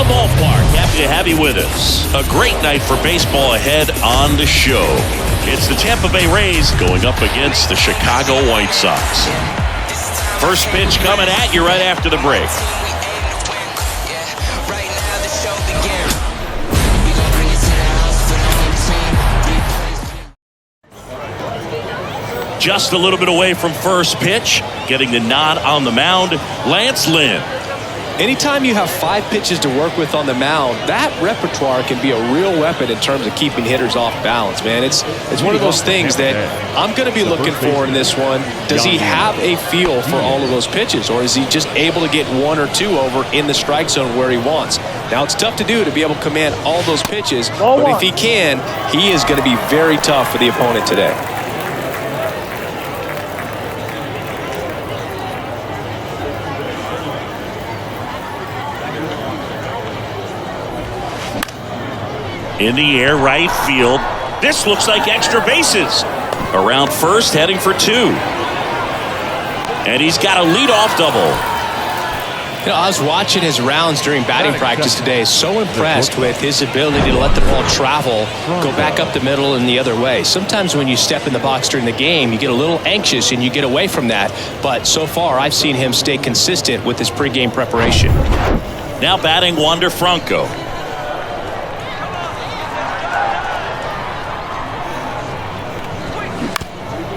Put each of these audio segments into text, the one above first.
the ballpark. Happy to have you with us. A great night for baseball ahead on the show. It's the Tampa Bay Rays going up against the Chicago White Sox. First pitch coming at you right after the break. Just a little bit away from first pitch, getting the nod on the mound, Lance Lynn. Anytime you have 5 pitches to work with on the mound, that repertoire can be a real weapon in terms of keeping hitters off balance, man. It's one of those things that I'm going to be looking for in this one. Does he have a feel for all of those pitches, or is he just able to get 1 or 2 over in the strike zone where he wants? Now, it's tough to do to be able to command all those pitches, but if he can, he is going to be very tough for the opponent today. In the air, right field. This looks like extra bases. Around first, heading for 2. And he's got a leadoff double. You know, I was watching his rounds during batting practice today. So impressed with his ability to let the ball travel, go back up the middle and the other way. Sometimes when you step in the box during the game, you get a little anxious and you get away from that. But so far, I've seen him stay consistent with his pregame preparation. Now batting Wander Franco.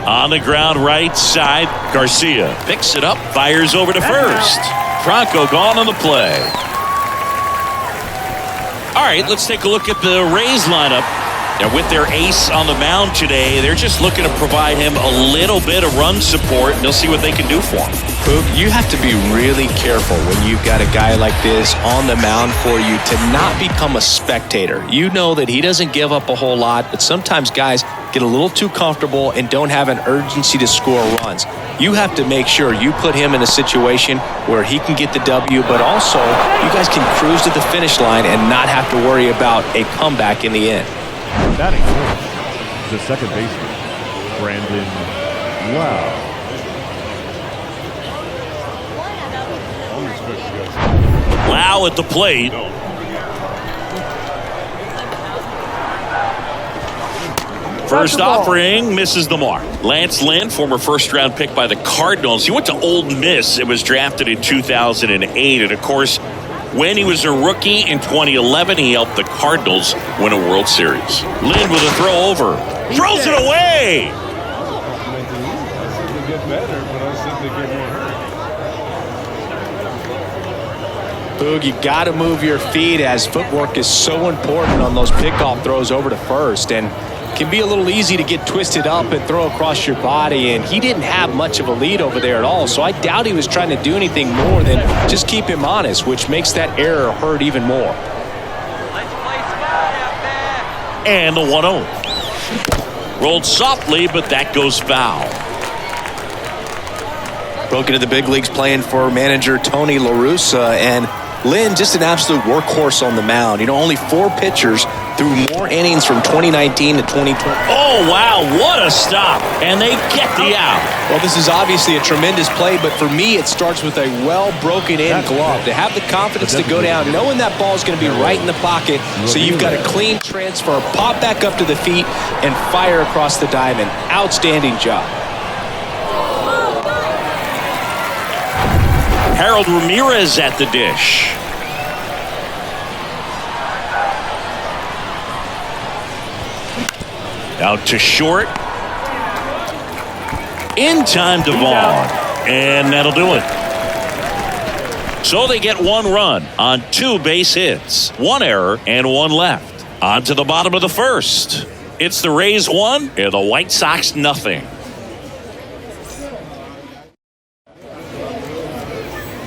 On the ground, right side, Garcia picks it up, fires over to first. Franco gone on the play. All right, let's take a look at the Rays lineup. Now, with their ace on the mound today, they're just looking to provide him a little bit of run support, and they'll see what they can do for him. Boog, you have to be really careful when you've got a guy like this on the mound for you to not become a spectator. You know that he doesn't give up a whole lot, but sometimes guys get a little too comfortable and don't have an urgency to score runs. You have to make sure you put him in a situation where he can get the W, but also you guys can cruise to the finish line and not have to worry about a comeback in the end. Batting first, the second baseman, Brandon Wow. Lau at the plate. First offering misses the mark. Lance Lynn, former first-round pick by the Cardinals. He went to Ole Miss. It was drafted in 2008. And, of course, when he was a rookie in 2011, he helped the Cardinals win a World Series. Lynn with a throw over. Throws it away! Boog, you got to move your feet as footwork is so important on those pickoff throws over to first. And can be a little easy to get twisted up and throw across your body, and he didn't have much of a lead over there at all, so I doubt he was trying to do anything more than just keep him honest, which makes that error hurt even more. And the 1-0. Rolled softly, but that goes foul. Broken to the big leagues playing for manager Tony La Russa, and Lynn just an absolute workhorse on the mound. You know, only 4 pitchers threw more innings from 2019 to 2020. Oh, wow, what a stop. And they get the out. Well, this is obviously a tremendous play, but for me, it starts with a well-broken-in glove. To have the confidence to go down, knowing that ball is going to be right in the pocket, so you've got a clean transfer, pop back up to the feet, and fire across the diamond. Outstanding job. Harold Ramirez at the dish. Out to short. In time to Vaughn. And that'll do it. So they get 1 run on 2 base hits, 1 error, and 1 left. On to the bottom of the first. It's the Rays 1 and the White Sox nothing.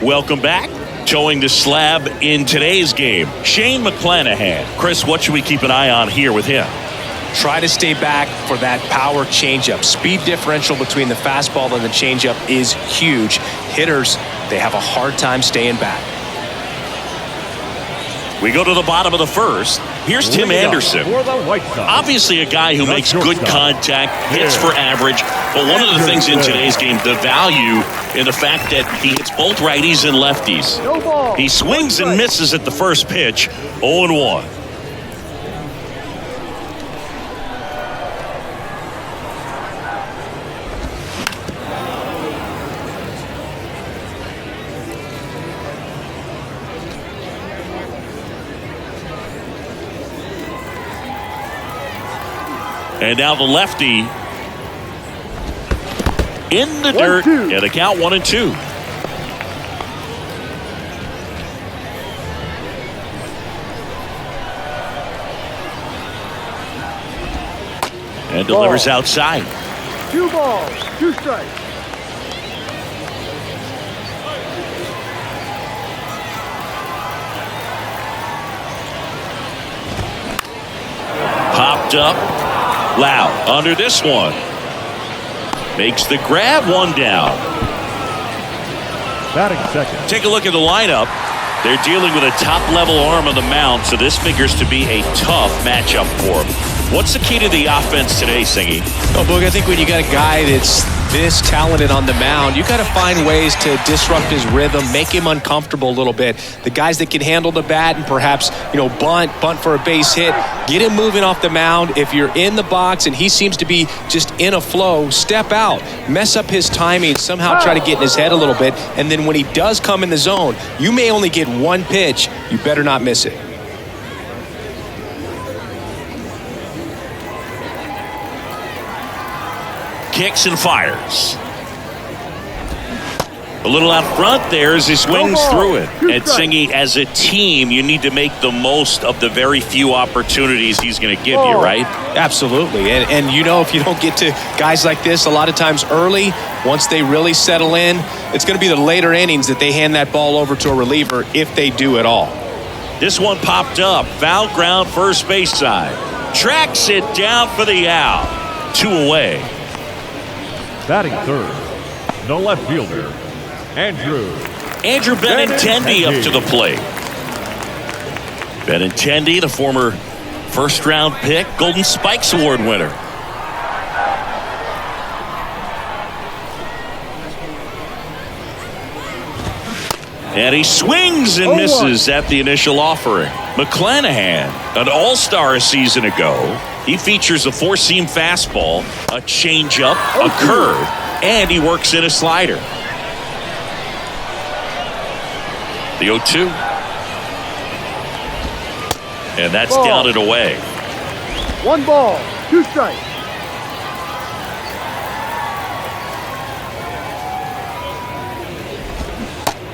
Welcome back. Towing the slab in today's game, Shane McClanahan. Chris, what should we keep an eye on here with him? Try to stay back for that power changeup. Speed differential between the fastball and the changeup is huge. Hitters, they have a hard time staying back. We go to the bottom of the first. Here's Tim Anderson. For the White Sox. Obviously a guy who makes good contact, hits for average. But one of the things in today's game, the value in the fact that he hits both righties and lefties. He swings and misses at the first pitch, 0-1. And now the lefty in the dirt, and a count 1-2. And delivers outside. 2 balls, 2 strikes. Popped up. Loud under this one. Makes the grab, 1 down. Batting second. Take a look at the lineup. They're dealing with a top-level arm on the mound, so this figures to be a tough matchup for them. What's the key to the offense today, Singy? Oh, Boog, I think when you got a guy that's this talented on the mound, you got to find ways to disrupt his rhythm, make him uncomfortable a little bit. The guys that can handle the bat and perhaps, bunt for a base hit, get him moving off the mound. If you're in the box and he seems to be just in a flow, step out, mess up his timing, somehow try to get in his head a little bit. And then when he does come in the zone, you may only get 1 pitch. You better not miss it. Kicks and fires. A little out front there as he swings through it. And Singy, as a team, you need to make the most of the very few opportunities he's going to give you, right? Absolutely. And if you don't get to guys like this a lot of times early, once they really settle in, it's going to be the later innings that they hand that ball over to a reliever if they do at all. This one popped up. Foul ground, first base side. Tracks it down for the out. 2 away. Batting third. No left fielder. Andrew Benintendi up to the plate. Benintendi, the former first-round pick, Golden Spikes Award winner. And he swings and misses at the initial offering. McClanahan, an all-star a season ago. He features a 4-seam fastball, a changeup, a curve, and he works in a slider. The 0-2. And that's down and away. 1 ball, 2 strikes.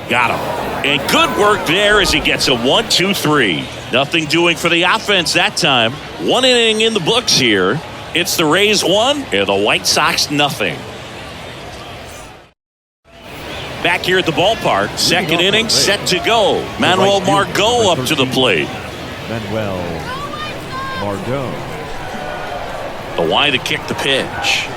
Got him. And good work there as he gets a 1-2-3. Nothing doing for the offense that time. 1 inning in the books here. It's the Rays 1 and the White Sox nothing. Back here at the ballpark, second inning set to go. Manuel Margot up to the plate. Manuel Margot. The Y to kick the pitch.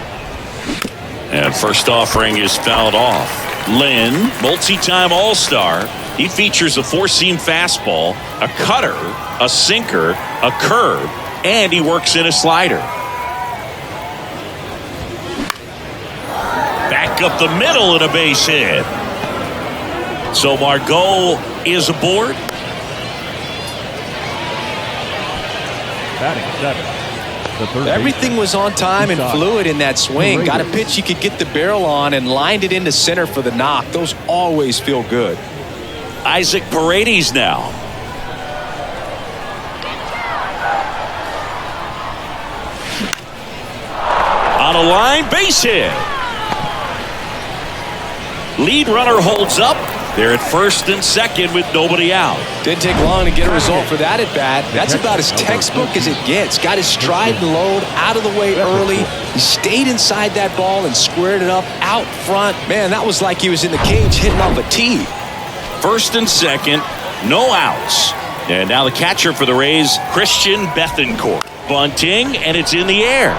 And first offering is fouled off. Lynn, multi-time all-star. He features a 4-seam fastball, a cutter, a sinker, a curve, and he works in a slider. Back up the middle and a base hit. So Margot is aboard. Batting seventh. Everything was on time and fluid in that swing. Got a pitch he could get the barrel on and lined it into center for the knock. Those always feel good. Isaac Paredes now. On a line, base hit. Lead runner holds up. They're at first and second with nobody out. Didn't take long to get a result for that at bat. That's about as textbook as it gets. Got his stride and load out of the way early. He stayed inside that ball and squared it up out front. Man, that was like he was in the cage hitting off a tee. First and second, no outs. And now the catcher for the Rays, Christian Bethancourt. Bunting, and it's in the air.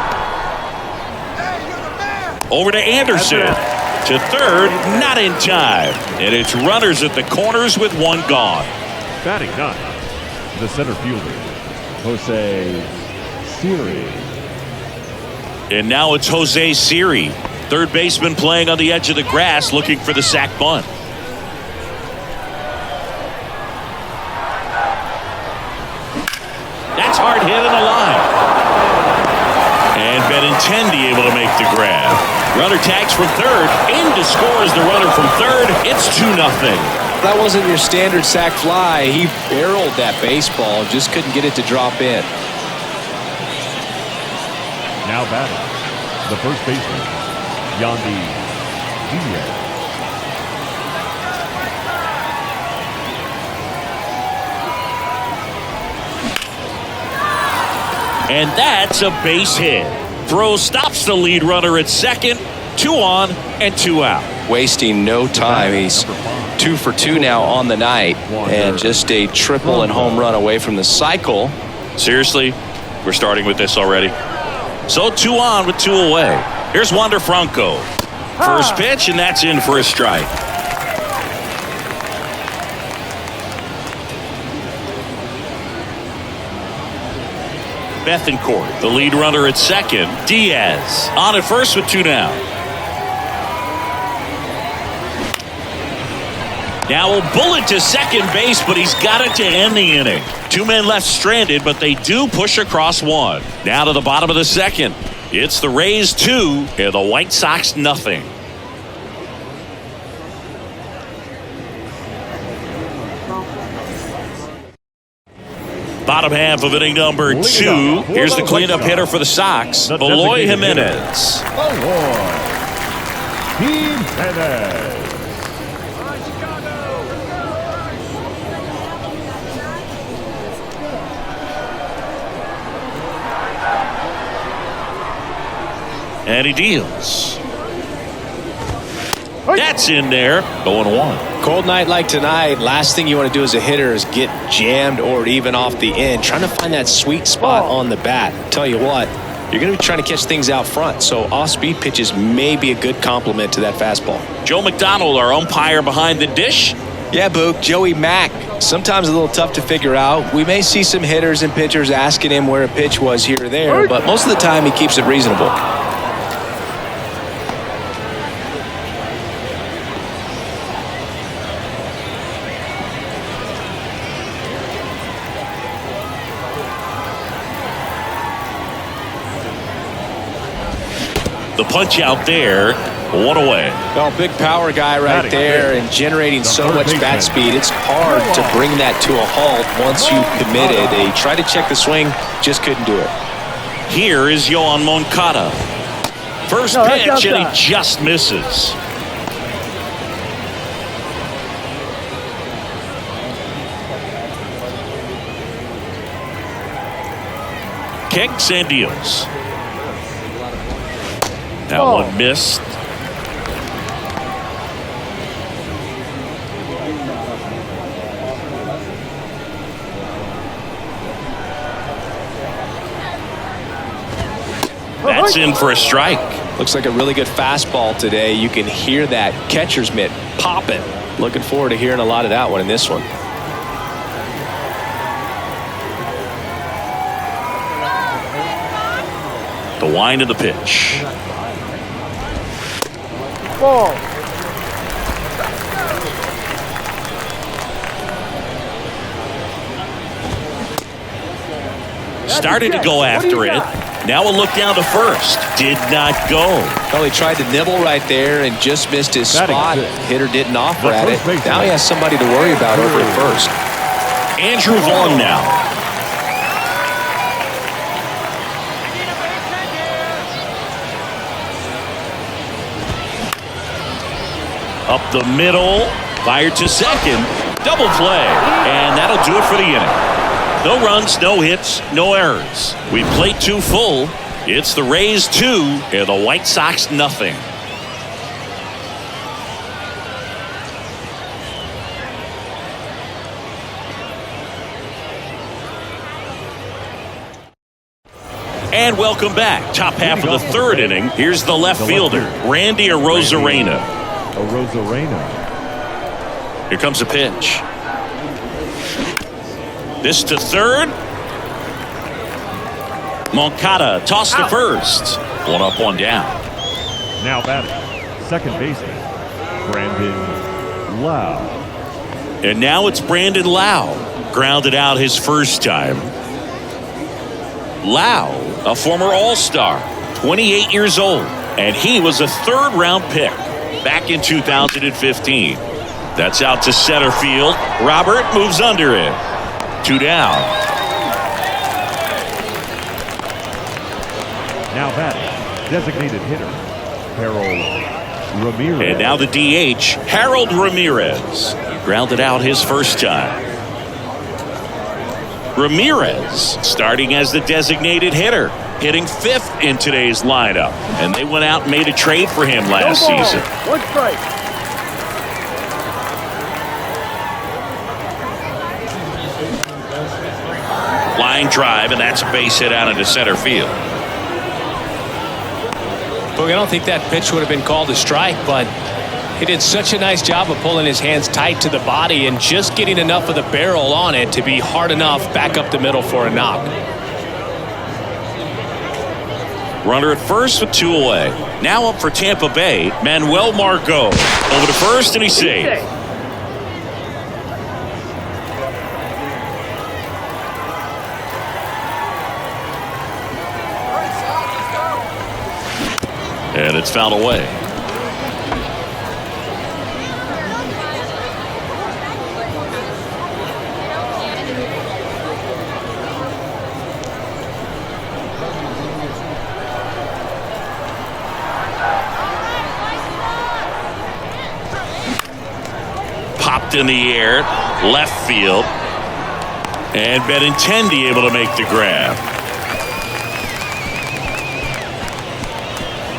Over to Anderson. To third, not in time. And it's runners at the corners with 1 gone. Batting ninth, the center fielder, Jose Siri. And now it's Jose Siri, third baseman playing on the edge of the grass, looking for the sac bunt. That's hard hit in the line. And Benintendi able to make the grab. Runner tags from third. In to score is the runner from third. It's 2-0. That wasn't your standard sac fly. He barreled that baseball, just couldn't get it to drop in. Now batting, the first baseman, Yandy Diaz. And that's a base hit. Throw stops the lead runner at second. 2 on and 2 out. Wasting no time. He's 2 for 2 now on the night, and just a triple and home run away from the cycle. Seriously, we're starting with this already. So 2 on with 2 away. Here's Wander Franco. First pitch, and that's in for a strike. Bethancourt, the lead runner at second. Diaz on at first with 2 down. Now a bullet to second base, but he's got it to end the inning. 2 men left stranded, but they do push across 1. Now to the bottom of the second. It's the Rays 2 and the White Sox nothing. Bottom half of inning number 2. Here's the cleanup hitter for the Sox, Eloy Jimenez. Jimenez. And he deals. That's in there. 0-1. Cold night like tonight, last thing you want to do as a hitter is get jammed or even off the end. Trying to find that sweet spot on the bat. Tell you what, you're going to be trying to catch things out front, so off-speed pitches may be a good complement to that fastball. Joe McDonald, our umpire behind the dish. Yeah, Boog, Joey Mack. Sometimes a little tough to figure out. We may see some hitters and pitchers asking him where a pitch was here or there, but most of the time he keeps it reasonable. The punch out there, 1 away. Well, big power guy right there and generating so much bat speed. It's hard to bring that to a halt once you've committed. They tried to check the swing, just couldn't do it. Here is Yohan Moncada. First pitch, and he just misses. Kicks and deals. That one missed. That's in for a strike. Looks like a really good fastball today. You can hear that catcher's mitt popping. Looking forward to hearing a lot of that one in this one. The wind of the pitch. Ball. Started to go after it. Now a look down to first. Did not go. Well, he tried to nibble right there and just missed his spot. Hitter didn't offer at it. Now he has somebody to worry about over at first. Andrew Vaughn now. Up the middle, fired to second, double play, and that'll do it for the inning. No runs, no hits, no errors. We played 2 full. It's the Rays 2 and the White Sox nothing. And welcome back. Top half of the 3rd inning. Here's the left fielder, Randy Arozarena. Here comes a pitch. This to third. Moncada tossed to first. One up, one down. Now batting, second baseman, Brandon Lau. And now it's Brandon Lau. Grounded out his first time. Lau, a former All-Star, 28 years old. And he was a third-round pick back in 2015. That's out to center field. Robert moves under it. 2 down. Now batting, designated hitter, Harold Ramirez. And now the DH, Harold Ramirez. Grounded out his first time. Ramirez starting as the designated hitter, hitting fifth in today's lineup. And they went out and made a trade for him last season. 1 strike. Line drive, and that's a base hit out into center field. Look, I don't think that pitch would have been called a strike, but he did such a nice job of pulling his hands tight to the body and just getting enough of the barrel on it to be hard enough back up the middle for a knock. Runner at first with 2 away. Now up for Tampa Bay, Manuel Margot. Over to first, and he's safe. And it's fouled away. Popped in the air, left field. And Benintendi able to make the grab.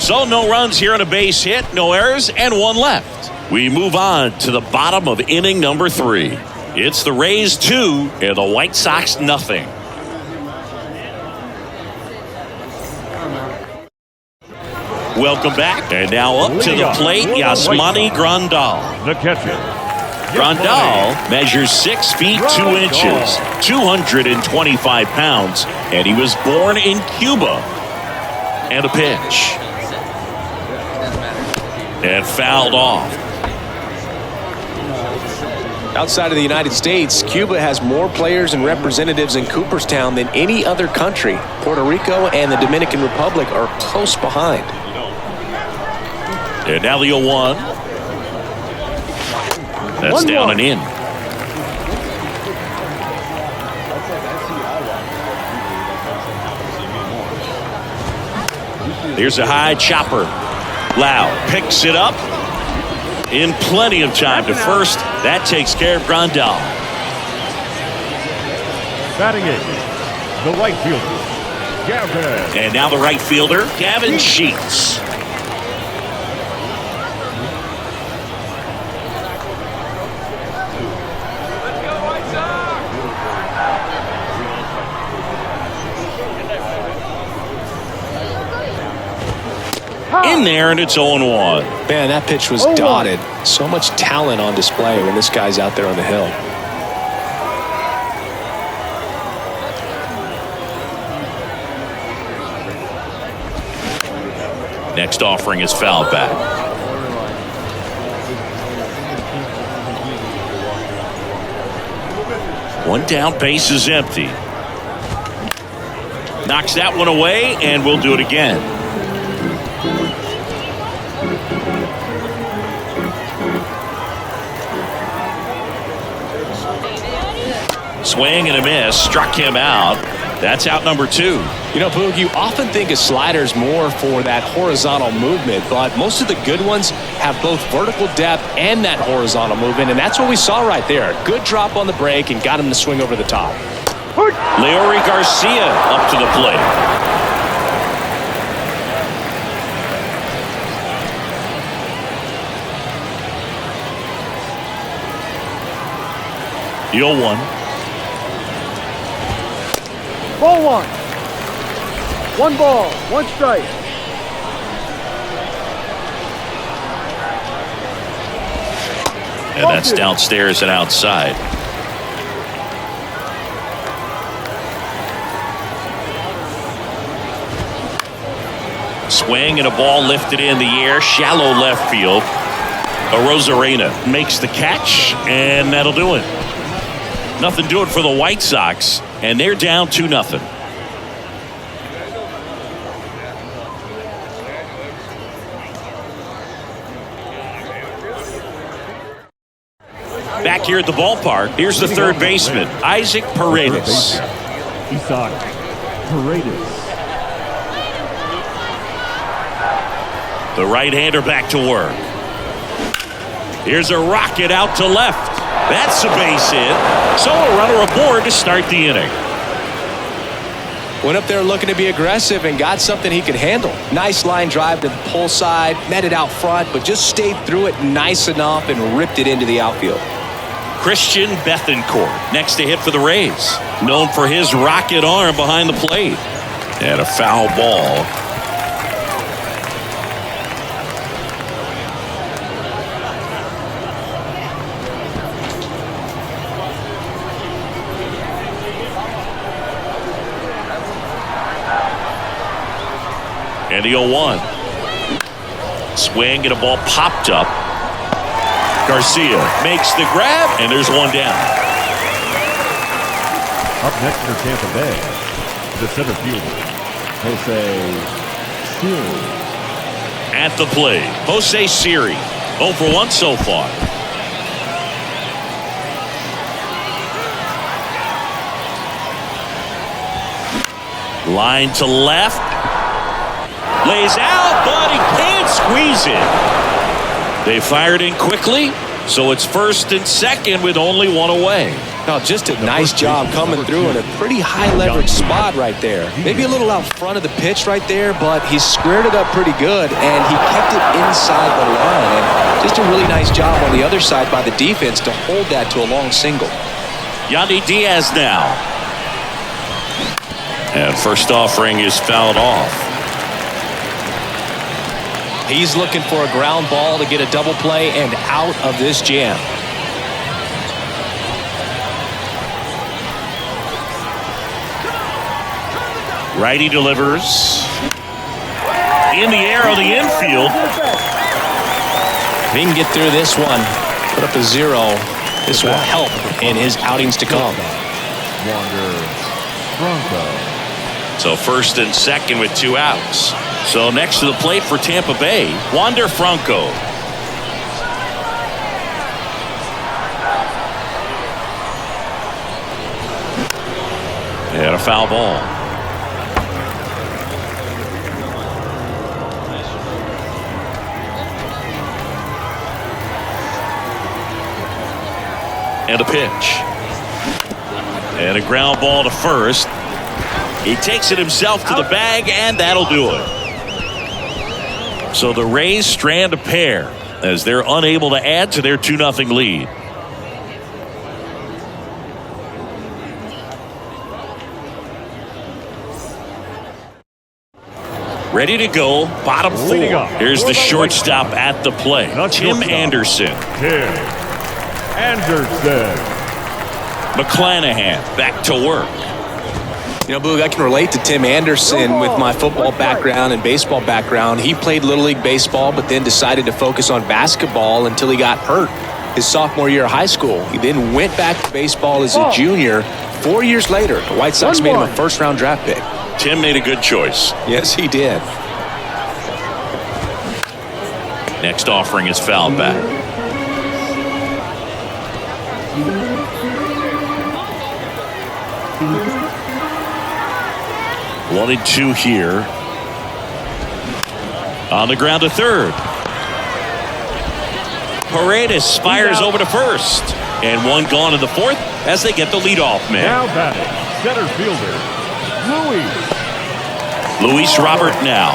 So no runs here on a base hit, no errors, and 1 left. We move on to the bottom of inning number 3. It's the Rays 2 and the White Sox nothing. Welcome back. And now up to the plate, Yasmani Grandal. The catcher, Grandal measures 6 feet 2 inches, 225 pounds, and he was born in Cuba. And a pitch. And fouled off. Outside of the United States, Cuba has more players and representatives in Cooperstown than any other country. Puerto Rico and the Dominican Republic are close behind. And now the 0-1. That's down and in. Here's a high chopper. Lau picks it up in plenty of time to first. That takes care of Grandal. batting eighth, the right fielder, Gavin. And now the right fielder, Gavin Sheets. In there, and it's 0-1. Man, that pitch was dotted. So much talent on display when this guy's out there on the hill. Next offering is fouled back. One down, base is empty. Knocks that one away, and we'll do it again. Swing and a miss, struck him out. That's out number 2. You know, Boog, you often think of sliders more for that horizontal movement, but most of the good ones have both vertical depth and that horizontal movement, and that's what we saw right there. Good drop on the break and got him to swing over the top. Leori Garcia up to the plate. The 0-1. Ball 1. 1 ball, 1 strike. And that's downstairs and outside. Swing and a ball lifted in the air, shallow left field. Arozarena makes the catch, and that'll do it. Nothing doing for the White Sox, and they're down 2-0. Back here at the ballpark, here's the third baseman, Isaac Paredes. Isaac Paredes. The right-hander back to work. Here's a rocket out to left. That's a base hit. So a runner aboard to start the inning. Went up there looking to be aggressive and got something he could handle. Nice line drive to the pull side, met it out front, but just stayed through it nice enough and ripped it into the outfield. Christian Bethancourt next to hit for the Rays. Known for his rocket arm behind the plate. And a foul ball. And the 0-1. Swing and a ball popped up. Garcia makes the grab, and there's one down. Up next for Tampa Bay, the center fielder, Jose Siri. At the plate, Jose Siri. 0 for 1 so far. Line to left. Lays out, but he can't squeeze it. They fired in quickly, so it's first and second with only one away. Now, just a nice job coming through in a pretty high leverage spot right there. Maybe a little out front of the pitch right there, but he squared it up pretty good, and he kept it inside the line. And just a really nice job on the other side by the defense to hold that to a long single. Yandy Diaz now. And first offering is fouled off. He's looking for a ground ball to get a double play and out of this jam. Righty delivers. In the air on the infield. If he can get through this one, put up a 0, this will help in his outings to come. Wander Franco. So first and second with 2 outs. So next to the plate for Tampa Bay, Wander Franco. And a foul ball. And a pitch. And a ground ball to first. He takes it himself to the bag, and that'll do it. So the Rays strand a pair as they're unable to add to their 2-0 lead. Ready to go, bottom 4. Here's the shortstop at the plate, Tim Anderson. Tim Anderson. McClanahan back to work. You know, Boog, I can relate to Tim Anderson with my football background and baseball background. He played Little League Baseball, but then decided to focus on basketball until he got hurt his sophomore year of high school. He then went back to baseball as a junior. 4 years later, the White Sox made him a first-round draft pick. Tim made a good choice. Yes, he did. Next offering is fouled back. One and 2 here. On the ground to third. Paredes fires over to first. And one gone in the fourth as they get the leadoff man. Now batting, center fielder, Luis Robert now.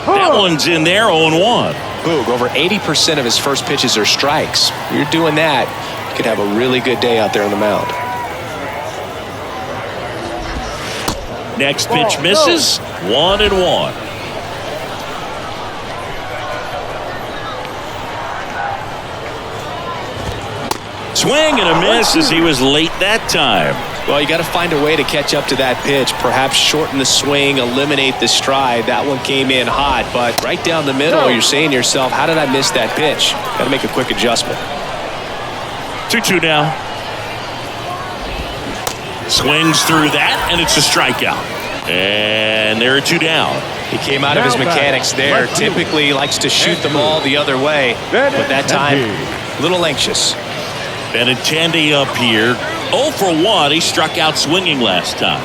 That one's in there, 0-1. Boog, over 80% of his first pitches are strikes. You're doing that, you could have a really good day out there on the mound. Next pitch misses, 1-1. Swing and a miss as he was late that time. Well, you got to find a way to catch up to that pitch. Perhaps shorten the swing, eliminate the stride. That one came in hot, but right down the middle, you're saying to yourself, how did I miss that pitch? Got to make a quick adjustment. 2-2 now. Swings through that, and it's a strikeout. And there are 2 down. He came out of his mechanics there. Typically he likes to shoot the ball the other way, but that time, a little anxious. Benintendi up here. 0 for 1. He struck out swinging last time.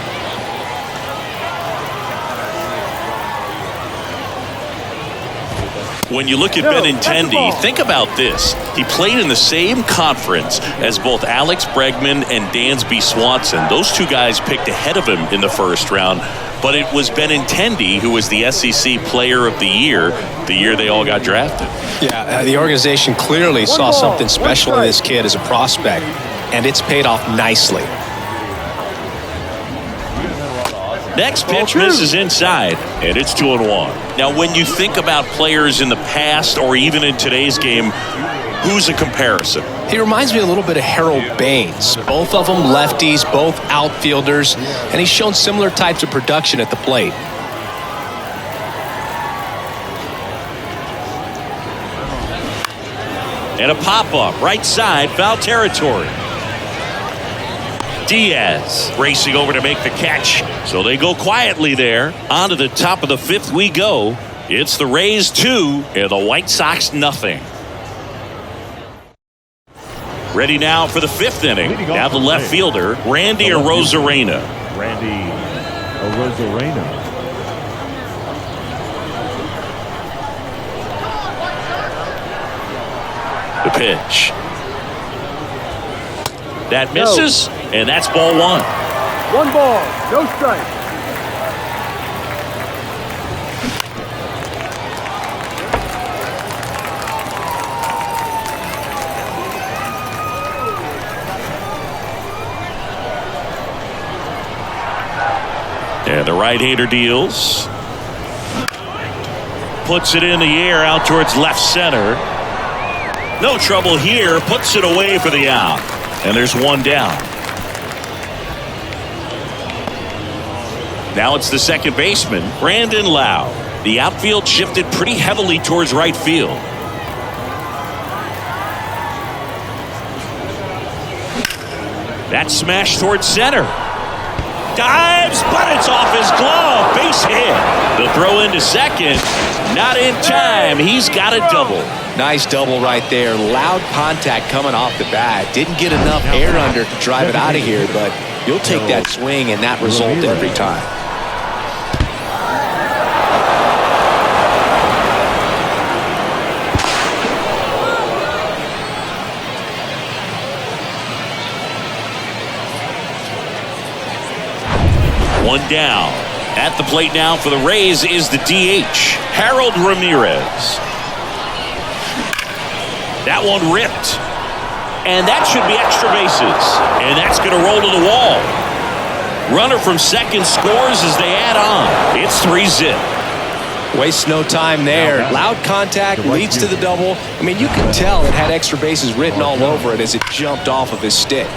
When you look at Benintendi, think about this. He played in the same conference as both Alex Bregman and Dansby Swanson. Those 2 guys picked ahead of him in the first round, but it was Benintendi who was the SEC Player of the year they all got drafted. Yeah, the organization clearly saw something special in this kid as a prospect, and it's paid off nicely. Next pitch misses inside, and it's 2-1. Now, when you think about players in the past or even in today's game, who's a comparison? He reminds me a little bit of Harold Baines. Both of them lefties, both outfielders, and he's shown similar types of production at the plate. And a pop-up, right side, foul territory. Diaz racing over to make the catch. So they go quietly there. On to the top of the 5th we go. It's the Rays 2 and the White Sox nothing. Ready now for the 5th inning. Now the left fielder, Randy Arozarena. Randy Arozarena. The pitch. That misses, and that's ball 1. 1 ball, no strike. And the right-hander deals. Puts it in the air out towards left center. No trouble here. Puts it away for the out. And there's 1 down. Now it's the second baseman, Brandon Lau. The outfield shifted pretty heavily towards right field. That's smashed towards center. Dives, but it's off his glove. Base hit. The throw into second. Not in time. He's got a double. Nice double right there. Loud contact coming off the bat. Didn't get enough air under to drive it out of here, but you'll take that swing and that result every time. One down. At the plate now for the Rays is the DH, Harold Ramirez. That one ripped. And that should be extra bases. And that's going to roll to the wall. Runner from second scores as they add on. It's 3-0. Wastes no time there. Loud contact leads to the double. I mean, you can tell it had extra bases written all over it as it jumped off of his stick.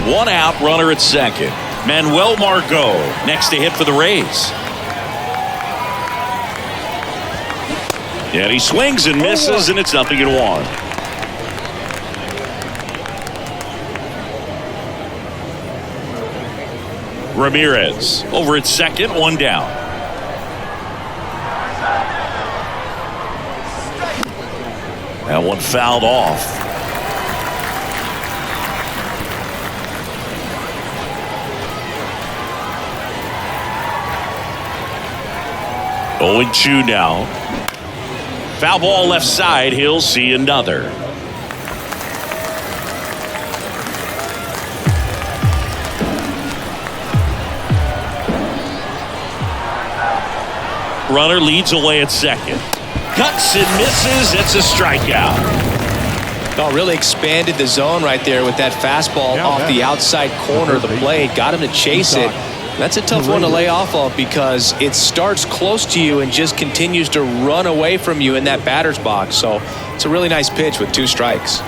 One out, runner at second. Manuel Margot next to hit for the Rays. And he swings and misses, and it's 0-1. Ramirez over at second, 1 down. That one fouled off. Oh, and 2 now. Foul ball left side. He'll see another. Runner leads away at second. Cuts and misses. It's a strikeout. No, really expanded the zone right there with that fastball off the outside corner of the plate. Got him to chase it. That's a tough one to lay off of because it starts close to you and just continues to run away from you in that batter's box. So it's a really nice pitch with 2 strikes.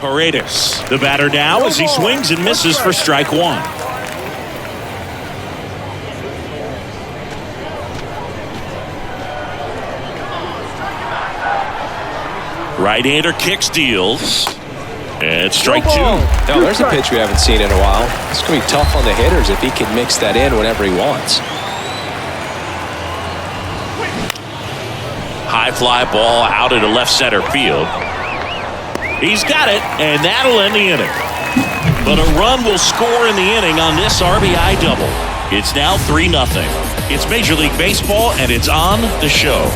Paredes, the batter now as he swings and misses for strike 1. Right-hander kicks, deals, and strike 2. Now there's a pitch we haven't seen in a while. It's going to be tough on the hitters if he can mix that in whenever he wants. High fly ball out into left center field. He's got it, and that'll end the inning. But a run will score in the inning on this RBI double. It's now 3-0. It's Major League Baseball, and it's on the show.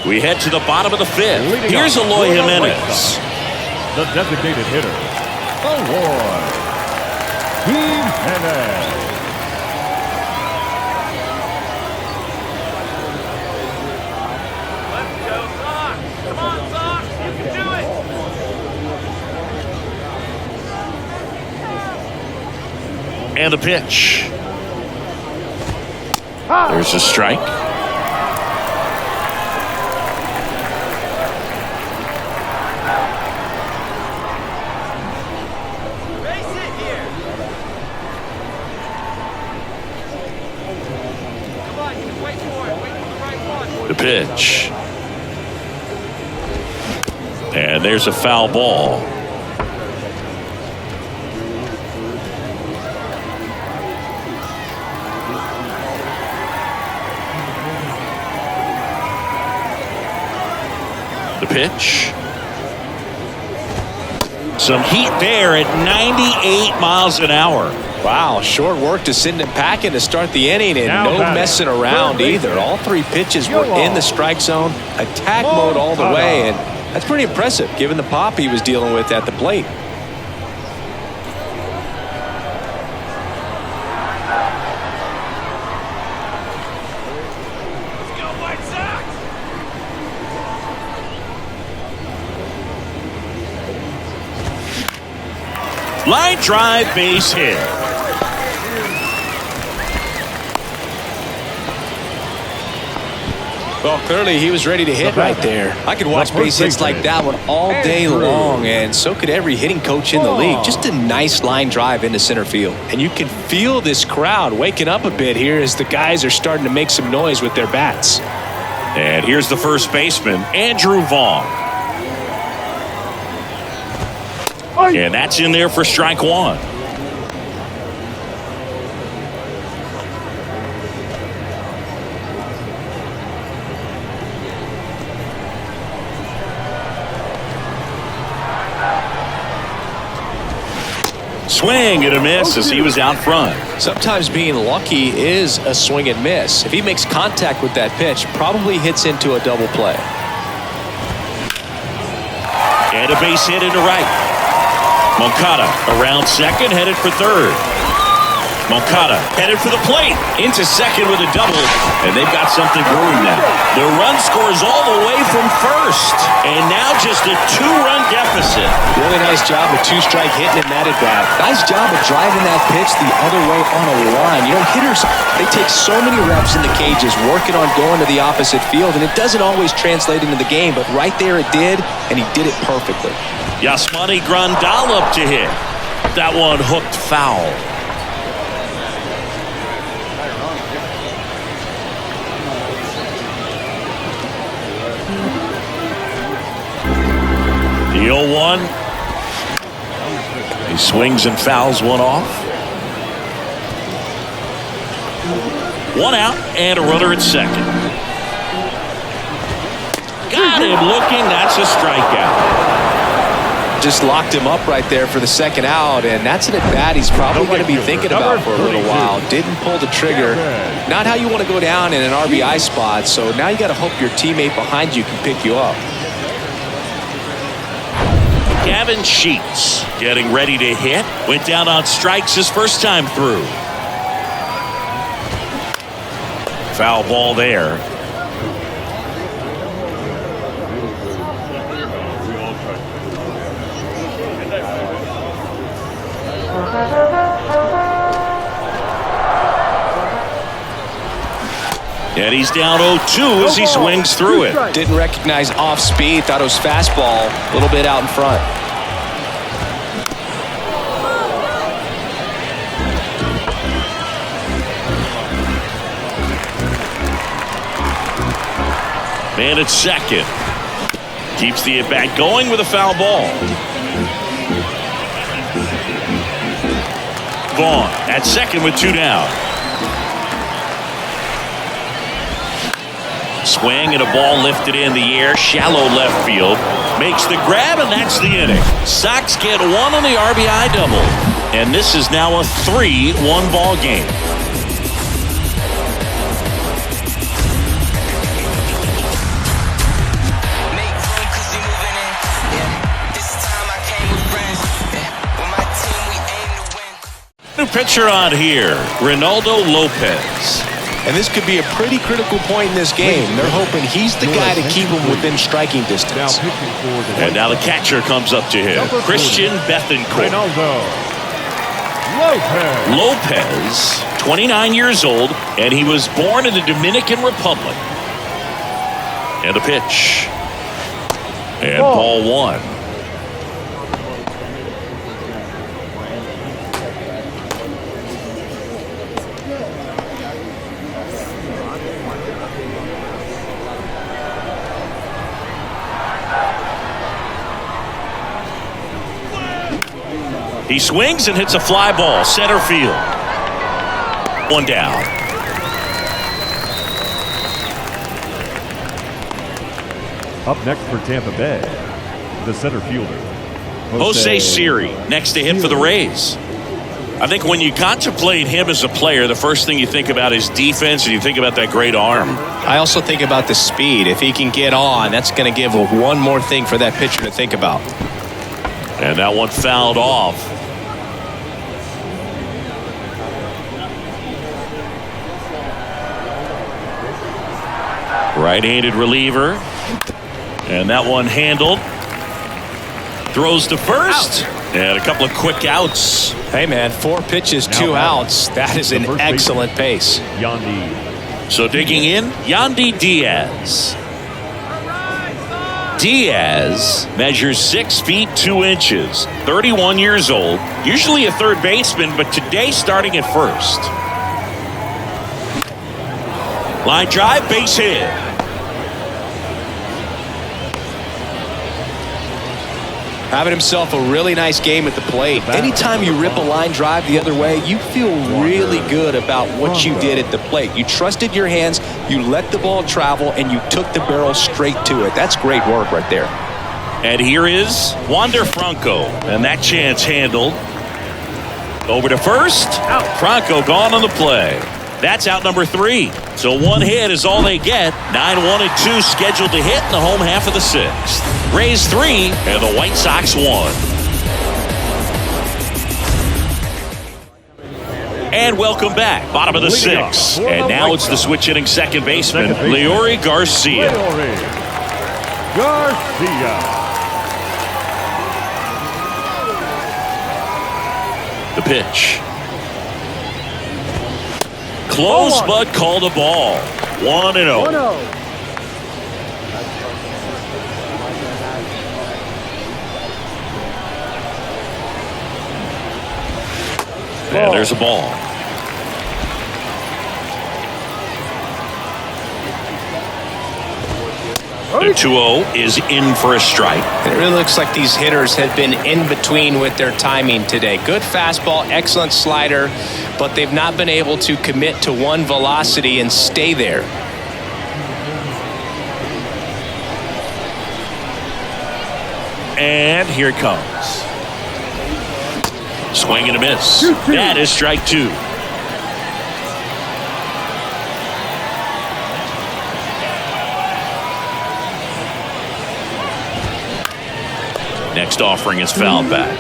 We head to the bottom of the 5th. Here's Eloy Jimenez. The designated hitter, Eloy Jimenez. Let's go, Sox. Come on, Sox. You can do it. And the pitch. There's a strike. The pitch. And there's a foul ball. The pitch. Some heat there at 98 miles an hour. Wow, short work to send him packing to start the inning, and no messing around either. All 3 pitches were in the strike zone, attack mode all the way, and that's pretty impressive given the pop he was dealing with at the plate. Let's go, White Sox. Line drive, base hit. Well, clearly he was ready to hit right there. I could watch base hits like that one all day long, and so could every hitting coach in the league. Just a nice line drive into center field. And you can feel this crowd waking up a bit here as the guys are starting to make some noise with their bats. And here's the first baseman, Andrew Vaughn. And that's in there for strike 1. Swing and a miss as he was out front. Sometimes being lucky is a swing and miss. If he makes contact with that pitch, probably hits into a double play. And a base hit into right. Moncada around second, headed for third. Moncada headed for the plate, into second with a double, and they've got something brewing now. The run scores all the way from first, and now just a 2-run deficit. Really nice job with 2-strike hitting in that at bat. Nice job of driving that pitch the other way on a line. You know, hitters, they take so many reps in the cages working on going to the opposite field, and it doesn't always translate into the game, but right there it did, and he did it perfectly. Yasmani Grandal up to hit. That one hooked foul. The 0-1. He swings and fouls one off. 1 out and a runner at second. Got him looking. That's a strikeout. just locked him up right there for the second out, and that's an at-bat he's probably going to be thinking about for a little while. Didn't pull the trigger. Not how you want to go down in an RBI spot, so now you got to hope your teammate behind you can pick you up. Gavin Sheets getting ready to hit. Went down on strikes his first time through. Foul ball there. And he's down 0-2 as he swings through it. Didn't recognize off speed. Thought it was fastball. A little bit out in front. Man at second. Keeps the at-bat going with a foul ball. Vaughn at second with 2 down. Swing and a ball lifted in the air, shallow left field. Makes the grab, and that's the inning. Sox get 1 on the RBI double. And this is now a 3-1 ball game. New pitcher on here, Ronaldo Lopez. And this could be a pretty critical point in this game. They're hoping he's the guy to keep him within striking distance. And now the catcher comes up to him, Christian Bethancourt. Lopez, 29 years old, and he was born in the Dominican Republic. And the pitch. And ball 1. He swings and hits a fly ball, center field. 1 down. Up next for Tampa Bay, the center fielder, Jose Siri, next to hit for the Rays. I think when you contemplate him as a player, the first thing you think about is defense, and you think about that great arm. I also think about the speed. If he can get on, that's going to give one more thing for that pitcher to think about. And that one fouled off. Right-handed reliever. And that one handled. Throws to first. And a couple of quick outs. Hey, man, 4 pitches, 2 outs. That is an excellent pace. Yandy. So digging in, Yandy Diaz. Diaz measures 6 feet 2 inches, 31 years old, usually a third baseman, but today starting at first. Line drive, base hit. Having himself a really nice game at the plate. Anytime you rip a line drive the other way, you feel really good about what you did at the plate. You trusted your hands, you let the ball travel, and you took the barrel straight to it. That's great work right there. And here is Wander Franco, and that chance handled. Over to first. Franco gone on the play. That's out number 3. So 1 hit is all they get. 9-1 and 2 scheduled to hit in the home half of the 6th. Rays 3 and the White Sox 1. And welcome back. Bottom of the 6th. And now it's the switch hitting second baseman, Leury Garcia. The pitch. Close, but called a ball. 1-0. And there's a ball. The 2-0 is in for a strike. It really looks like these hitters have been in between with their timing today. Good fastball, excellent slider, but they've not been able to commit to one velocity and stay there. And here it comes. Swing and a miss. That is strike 2. Next offering is fouled back.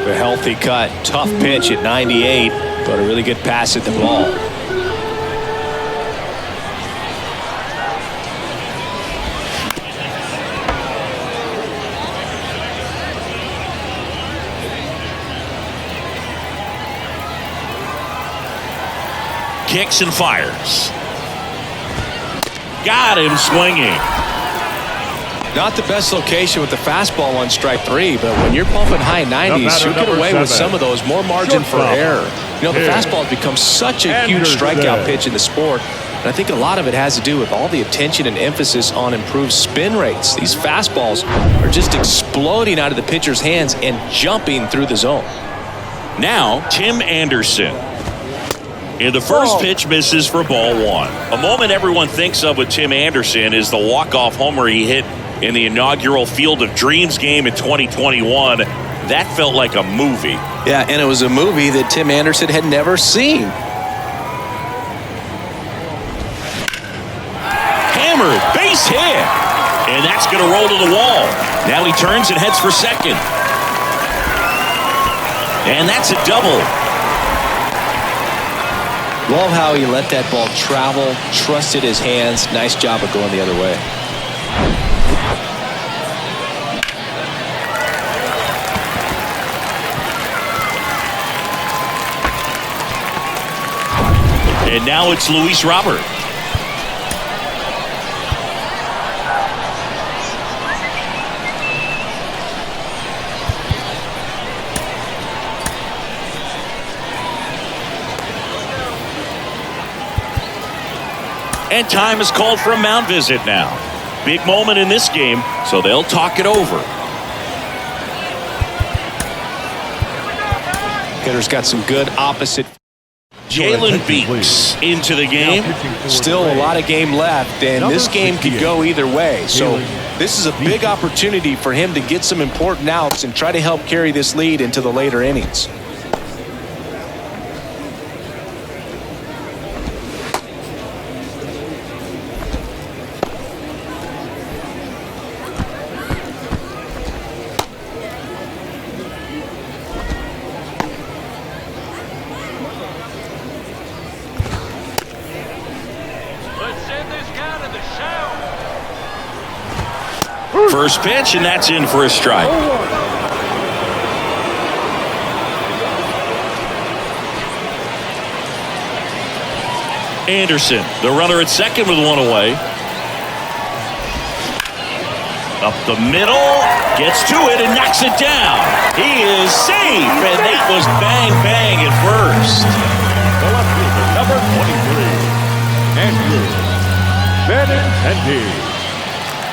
A healthy cut. Tough pitch at 98, but a really good pass at the ball. Kicks and fires. Got him swinging. Not the best location with the fastball on strike 3, but when you're pumping high 90s, you get away with some of those. More margin for error. You know, the fastball has become such a huge strikeout pitch in the sport, and I think a lot of it has to do with all the attention and emphasis on improved spin rates. These fastballs are just exploding out of the pitcher's hands and jumping through the zone. Now, Tim Anderson. And the first pitch misses for ball 1. A moment everyone thinks of with Tim Anderson is the walk-off homer he hit in the inaugural Field of Dreams game in 2021. That felt like a movie. Yeah, and it was a movie that Tim Anderson had never seen. Hammered, base hit. And that's going to roll to the wall. Now he turns and heads for second. And that's a double. Love how he let that ball travel, trusted his hands. Nice job of going the other way. And now it's Luis Robert. And time is called for a mound visit now. Big moment in this game, so they'll talk it over. Hitter's got some good opposite. Jalen Beeks into the game. Still a lot of game left, and this game could go either way. So this is a big opportunity for him to get some important outs and try to help carry this lead into the later innings. First pitch, and that's in for a strike. Anderson, the runner at second with one away. Up the middle, gets to it and knocks it down. He is safe, and that was bang, bang at first. The left fielder, number 23, Andrew Benintendi.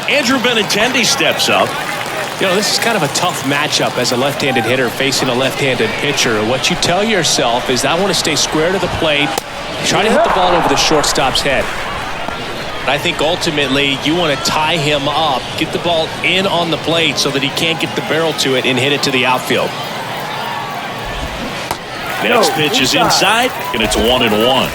Andrew Benintendi steps up. You know, this is kind of a tough matchup as a left-handed hitter facing a left-handed pitcher. What you tell yourself is, I want to stay square to the plate, try to hit the ball over the shortstop's head. But I think ultimately you want to tie him up, get the ball in on the plate so that he can't get the barrel to it and hit it to the outfield. Next pitch is inside, and it's 1-1.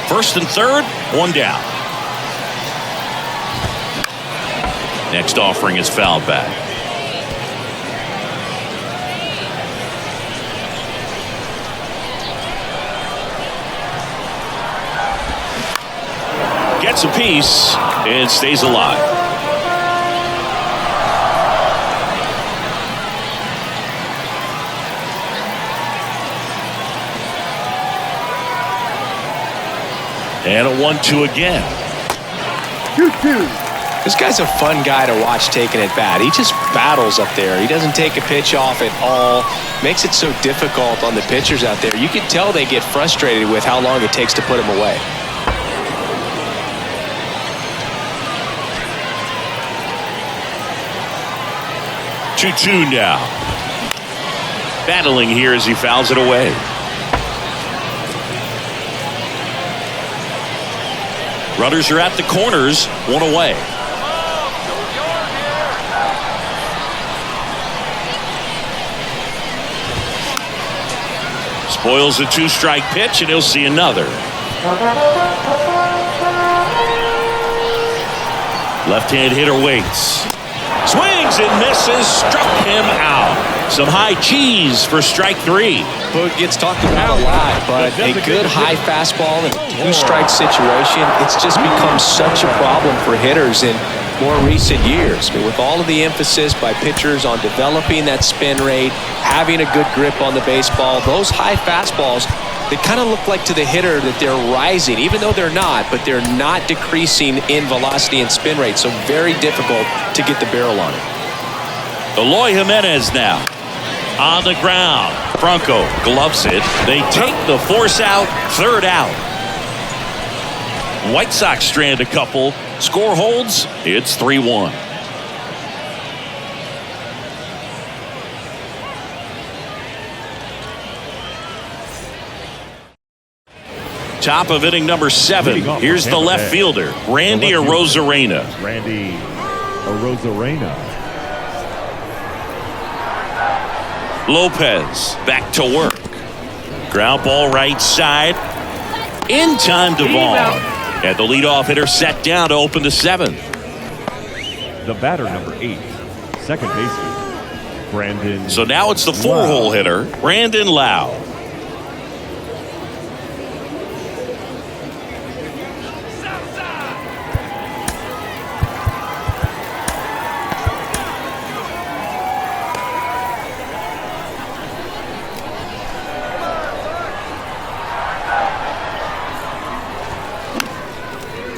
First and third, one down. Next offering is fouled back. Gets a piece and stays alive. And a 1-2 again. 2-2. This guy's a fun guy to watch taking at bat. He just battles up there. He doesn't take a pitch off at all. Makes it so difficult on the pitchers out there. You can tell they get frustrated with how long it takes to put him away. Two now. Battling here as he fouls it away. Runners are at the corners, one away. Spoils a two-strike pitch, and he'll see another. Left-hand hitter waits. Swings and misses, struck him out. Some high cheese for strike three. Boog gets talked about a lot, but a good high fastball in a two-strike situation, it's just become such a problem for hitters in more recent years. But with all of the emphasis by pitchers on developing that spin rate, having a good grip on the baseball, those high fastballs, they kind of look like to the hitter that they're rising, even though they're not, but they're not decreasing in velocity and spin rate, so very difficult to get the barrel on it. Eloy Jimenez now on the ground. Franco gloves it. They take the force out, third out. White Sox strand a couple. Score holds. It's 3-1. Top of inning number 7. Here's the left fielder, Randy Arozarena. Randy Arozarena. Lopez back to work. Ground ball right side. In time to Vaughn. And the leadoff hitter set down to open the 7th. The batter, number 8, second baseman, Brandon. So now it's the 4-hole hitter, Brandon Lau.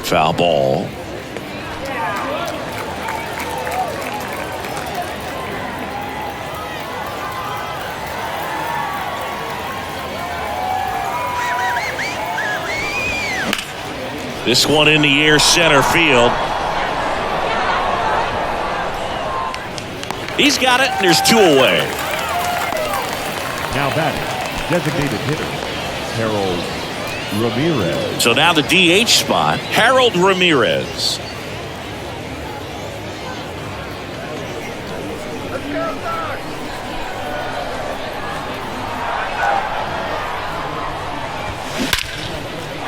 Foul ball. This one in the air, center field. He's got it, and there's 2 away. Now batting, designated hitter, Harold Ramirez. So now the DH spot, Harold Ramirez.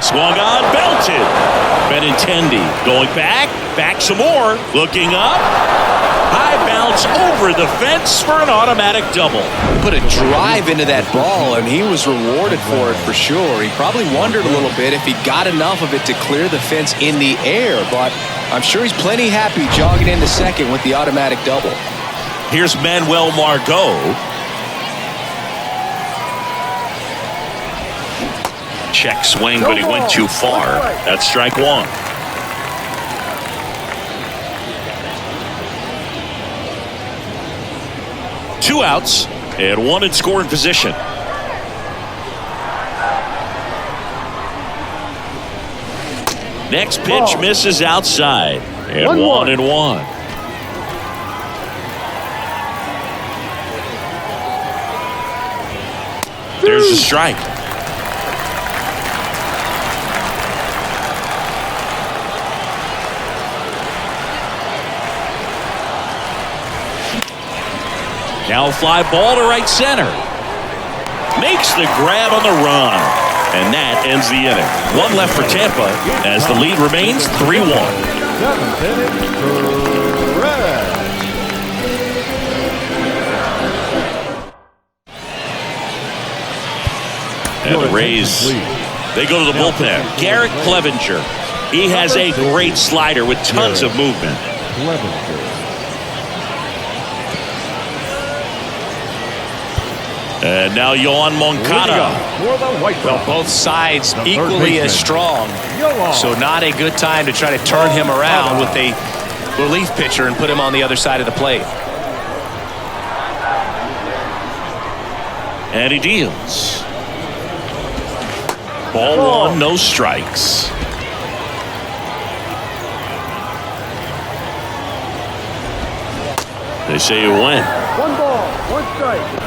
Swung on, belted. Benintendi going back some more. Looking up. High bounce over the fence for an automatic double. Put a drive into that ball, and he was rewarded for it for sure. He probably wondered a little bit if he got enough of it to clear the fence in the air, but I'm sure he's plenty happy jogging into second with the automatic double. Here's Manuel Margot. Check swing, but he went too far. That's strike 1. Two outs and 1 in scoring position. Next pitch misses outside. And 1-1. There's a strike. Now a fly ball to right center. Makes the grab on the run. And that ends the inning. 1 left for Tampa as the lead remains 3-1. 7th inning, Perez. And the Rays, they go to the bullpen. Garrett Clevenger. He has a great slider with tons of movement. Clevenger. And now Yoan Moncada. Well, both sides equally as strong. So not a good time to try to turn him around with a relief pitcher and put him on the other side of the plate. And he deals. Ball 1, no strikes. They say you win. 1 ball, 1 strike.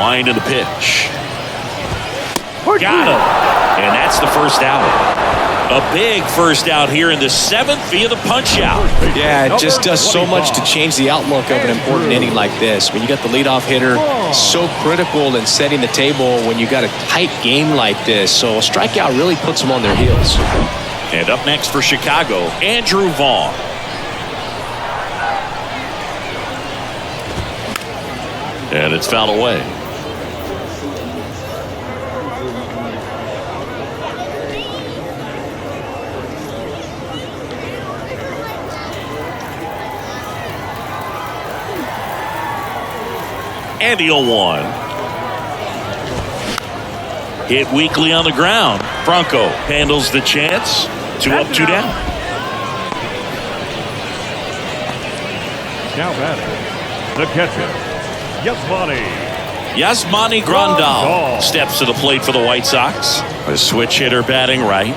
Wind of the pitch. Got him. And that's the first out. A big first out here in the 7th via the punch out. Yeah, it just does so much to change the outlook of an important inning like this. When you got the leadoff hitter, so critical in setting the table when you got a tight game like this. So a strikeout really puts them on their heels. And up next for Chicago, Andrew Vaughn. And it's fouled away. And the 0-1. Hit weakly on the ground. Franco handles the chance. 2 up, 2 down. Now batting, the catcher, Yasmani Grandal steps to the plate for the White Sox. A switch hitter batting right.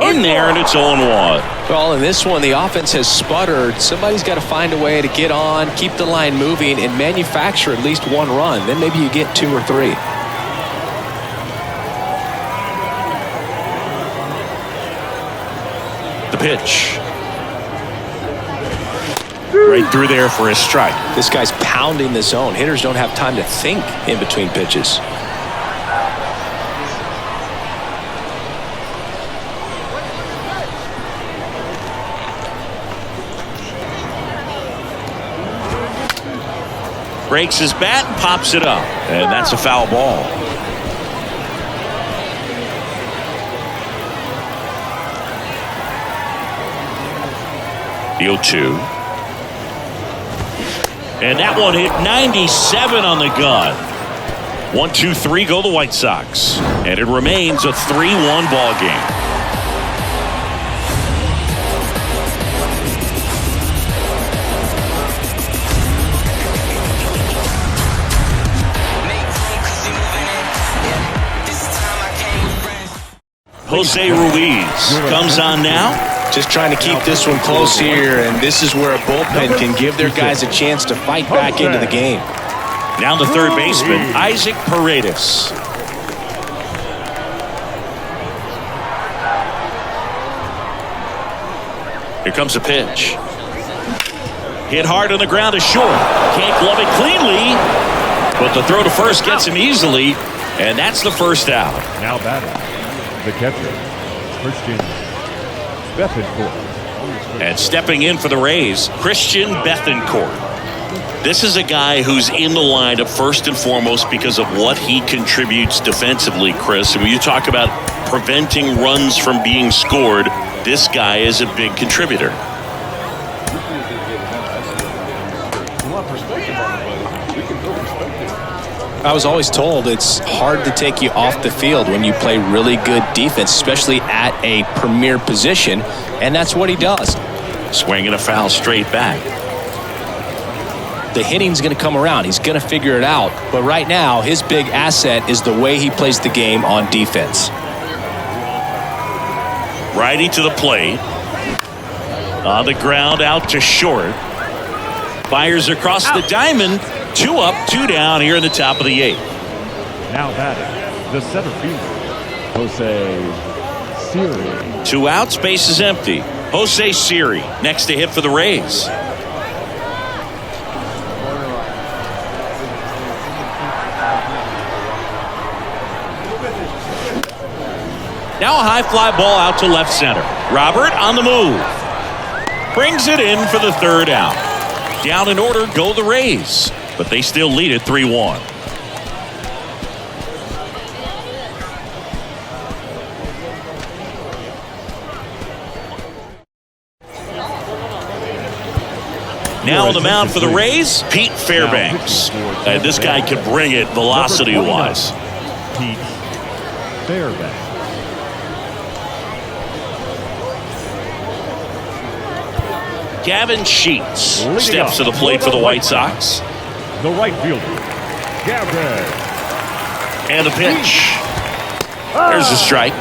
In there, and it's 0-1. Well, in this one, the offense has sputtered. Somebody's got to find a way to get on, keep the line moving, and manufacture at least 1 run. Then maybe you get 2 or 3. The pitch. Right through there for a strike. This guy's pounding the zone. Hitters don't have time to think in between pitches. Breaks his bat and pops it up. And that's a foul ball. The 0-2. And that one hit 97 on the gun. 1-2-3 go the White Sox. And it remains a 3-1 ball game. Jose Ruiz comes on now. Just trying to keep this one close here, and this is where a bullpen can give their guys a chance to fight back into the game. Now the third baseman, Isaac Paredes. Here comes a pitch. Hit hard on the ground to short. Can't glove it cleanly, but the throw to first gets him easily, and that's the first out. Now batting, the catcher, Christian Bethancourt. And stepping in for the Rays, Christian Bethancourt. This is a guy who's in the lineup first and foremost because of what he contributes defensively, Chris. And when you talk about preventing runs from being scored, this guy is a big contributor. I was always told it's hard to take you off the field when you play really good defense, especially at a premier position, and that's what he does. Swinging a foul straight back. The hitting's going to come around. He's going to figure it out. But right now, his big asset is the way he plays the game on defense. Righty to the plate. On the ground out to short. Fires across the diamond. 2 up, 2 down here in the top of the 8th. Now batting, the center fielder, Jose Siri. 2 outs, base is empty. Jose Siri next to hit for the Rays. Now a high fly ball out to left center. Robert on the move. Brings it in for the 3rd out. Down in order go the Rays, but they still lead it 3-1. Now on the mound for the Rays, Pete Fairbanks. This guy can bring it velocity-wise. Pete Fairbanks. Gavin Sheets steps to the plate for the White Sox. The right fielder, Gavin. And a pitch. There's a strike.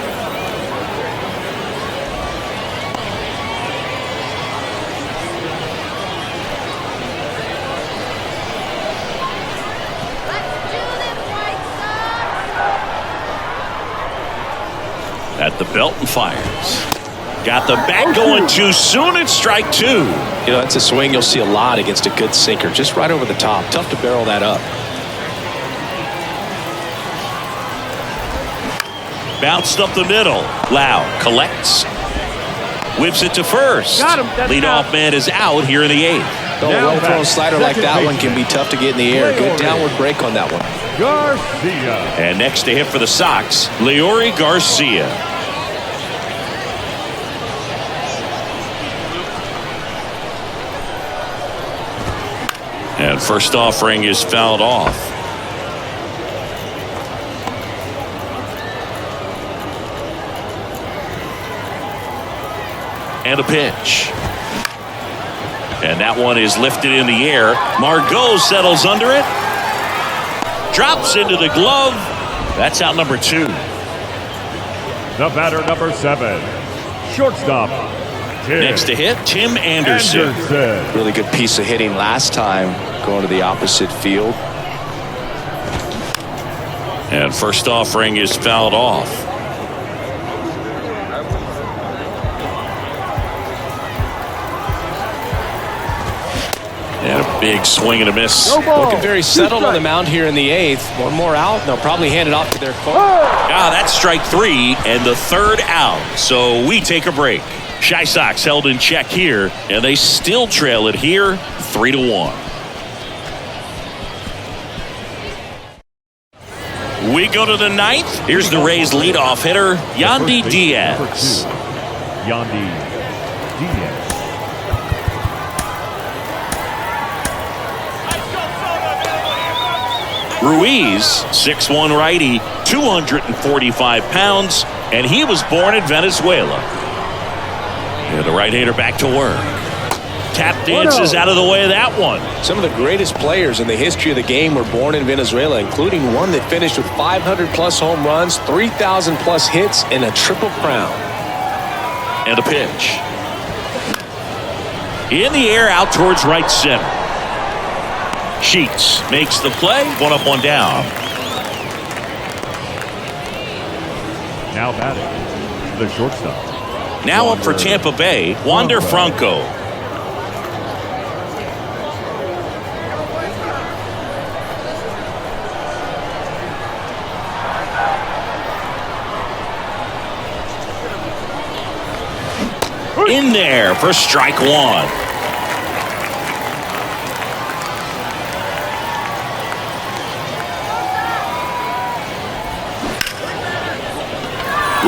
The belt and fires. Got the bat going too soon. It's strike two. You know, that's a swing you'll see a lot against a good sinker. Just right over the top. Tough to barrel that up. Bounced up the middle. Lau collects. Whips it to first. Got him. Leadoff man is out here in the eighth. A well-thrown slider like that one can be tough to get in the air. Good downward break on that one. Garcia. And next to hit for the Sox, Leori Garcia. And first offering is fouled off. And a pitch. And that one is lifted in the air. Margot settles under it. Drops into the glove. That's out number two. The batter, number 7. Shortstop. Tim. Next to hit, Tim Anderson. Really good piece of hitting last time, going to the opposite field. And first offering is fouled off. And a big swing and a miss. Looking very settled on the mound here in the eighth. One more out, and they'll probably hand it off to their coach. That's strike three and the third out. So we take a break. Chi Sox held in check here, and they still trail it here 3-1. We go to the ninth. Here's the Rays leadoff hitter, Yandy Diaz. Yandy Diaz. Ruiz, 6'1" righty, 245 pounds, and he was born in Venezuela. And the right-hander back to work. Tap dances out of the way of that one. Some of the greatest players in the history of the game were born in Venezuela, including one that finished with 500-plus home runs, 3,000-plus hits, and a triple crown. And a pitch. In the air out towards right center. Sheets makes the play. One up, one down. Now batting, the shortstop. Now up for Tampa Bay, Wander Franco. In there for strike one.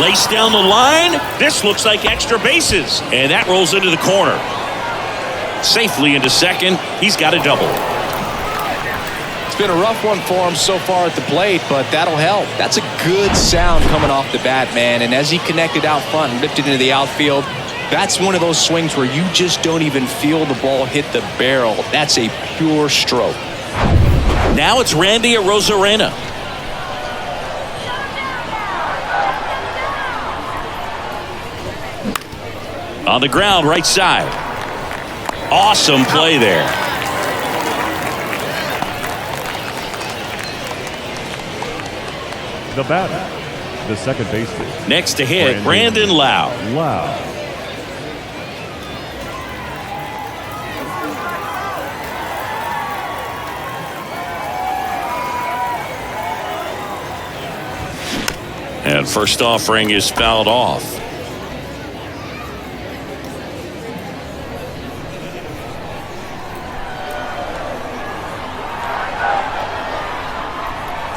Lace down the line. This looks like extra bases. And that rolls into the corner. Safely into second. He's got a double. It's been a rough one for him so far at the plate, but that'll help. That's a good sound coming off the bat, man. And as he connected out front and lifted into the outfield, that's one of those swings where you just don't even feel the ball hit the barrel. That's a pure stroke. Now it's Randy Arozarena. On the ground, right side. Awesome play there. The batter, the second baseman. Next to hit, Brandon Lau. And first offering is fouled off.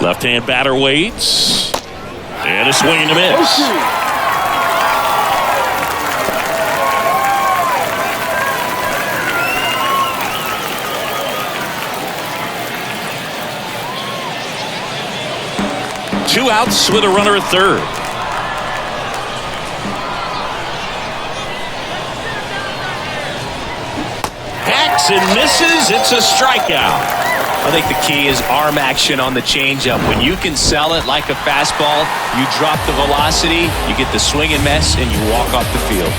Left-hand batter waits. And a swing and a miss. Two outs with a runner at third. Hacks and misses. It's a strikeout. I think the key is arm action on the changeup. When you can sell it like a fastball, you drop the velocity, you get the swing and miss, and you walk off the field.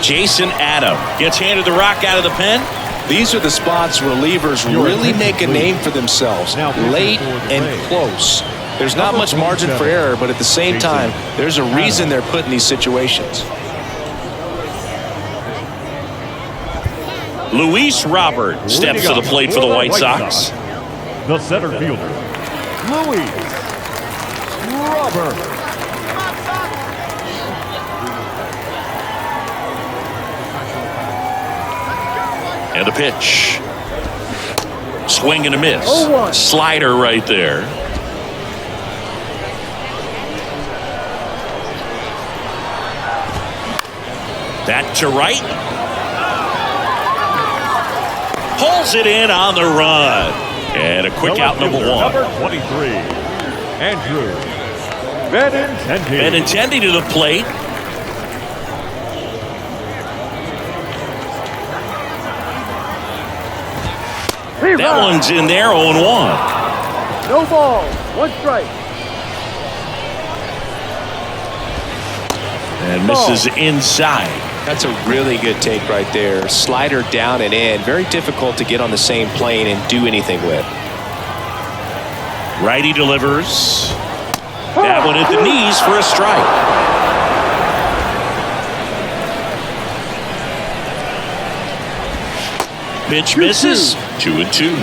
Jason Adam gets handed the rock out of the pen. These are the spots relievers really make a name for themselves. Late and close. There's not much margin for error, but at the same time, there's a reason they're put in these situations. Luis Robert steps to the plate for the White Sox. The center fielder, Luis Robert. And the pitch. Swing and a miss. 0-1. Slider right there. That to right. Pulls it in on the run. And a quick out, number one. Number 23, Andrew Benintendi. Benintendi to the plate. That one's in there, 0-1. No ball. 1 strike. And misses inside. That's a really good take right there. Slider down and in. Very difficult to get on the same plane and do anything with. Righty delivers. That one at the knees for a strike. Pitch misses. 2-2.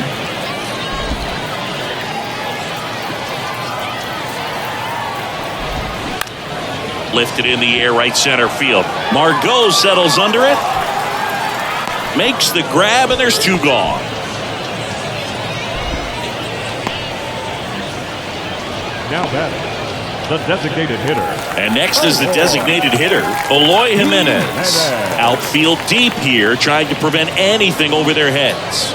Lifted in the air, right center field. Margot settles under it. Makes the grab, and there's 2 gone. Now batting, the designated hitter. And next is the designated hitter, Eloy Jimenez. Outfield deep here, trying to prevent anything over their heads.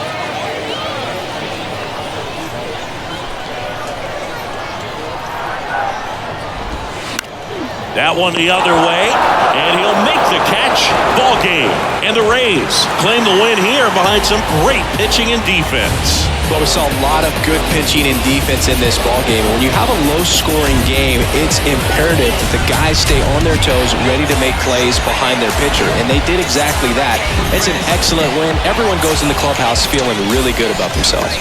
That one the other way, and he'll make the catch. Ball game. And the Rays claim the win here behind some great pitching and defense. Well, we saw a lot of good pitching and defense in this ball game. When you have a low-scoring game, it's imperative that the guys stay on their toes, ready to make plays behind their pitcher, and they did exactly that. It's an excellent win. Everyone goes in the clubhouse feeling really good about themselves.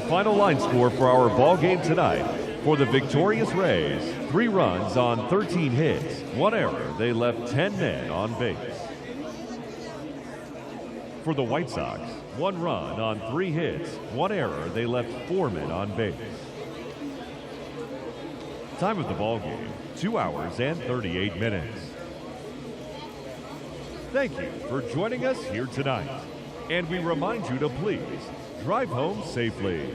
Final line score for our ball game tonight. For the victorious Rays, 3 runs on 13 hits, 1 error. They left 10 men on base. For the White Sox, 1 run on 3 hits, 1 error. They left 4 men on base. Time of the ball game, 2 hours and 38 minutes. Thank you for joining us here tonight. And we remind you to please drive home safely.